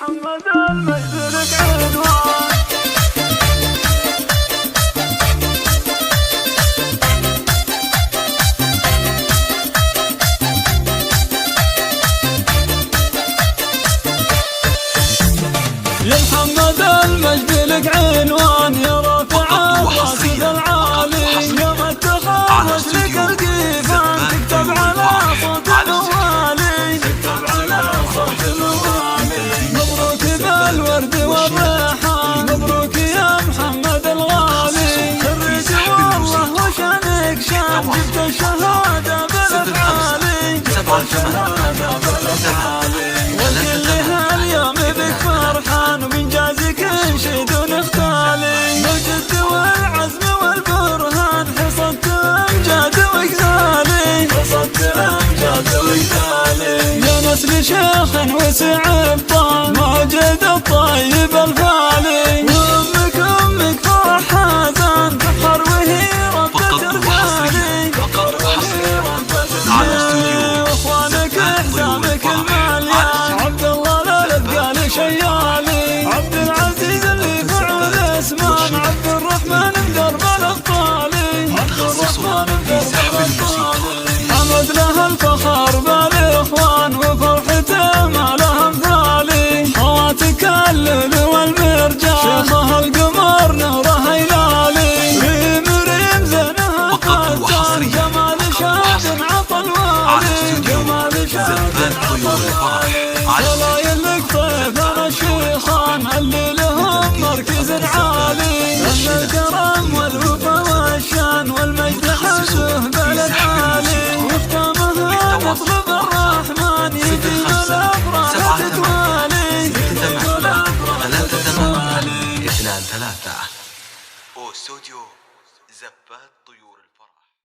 محمد المجد لك عنوان. يا محمد المجد لك عنوان، يا رافع الرصيد العالي، يا ما اتخذت لك القيفان تكتب على صوت الموالي، تكتب على صوت الموالي. مبروك بالورد والريحان، مبروك يا محمد الغالي، خريج والله وشانك شان، جبت الشهادة بالافعالي، جبت الشهادة بالافعالي. وكلها اليوم بك فرحان، وبإنجازك انشد ونختالي، بالجد والعزم والبرهان حصدت امجاد وجزالي، حصدت امجاد وجزالي. يا نسل شيخ وسع ابطال، موجد الطيب الفالي، وامك فرح حزان، فخر وهي ربة رجالي، فخر وهي ربة رجالي. واخوانك حسابك المليان، عبد الله لا يبقى لي شيالي، عبد العزيز اللي فعل اسمان، عبد الرحمن بدرب الابطالي، عبد الرحمن بدرب الابطالي. حمد له الفخر بالاخوان، وفرحته ما له امثالي، خواتك اللؤلؤ والمرجان، شيخه القمر نوره هلالي، ريم زينها فتان، جمال شاد عطى الوالي، جمال شاد عطى الوالي. سلايل لك طيفنا الشيخان، اللي لهم مركز عالي، أهل الكرم والوفا والشان، والمجد حسه بلد عالي، وختامها نطلب الرحمن، يديم الأفراح تتوالي، يديم الأفراح تتوالي. 2 3 استوديو زبات طيور الفرح.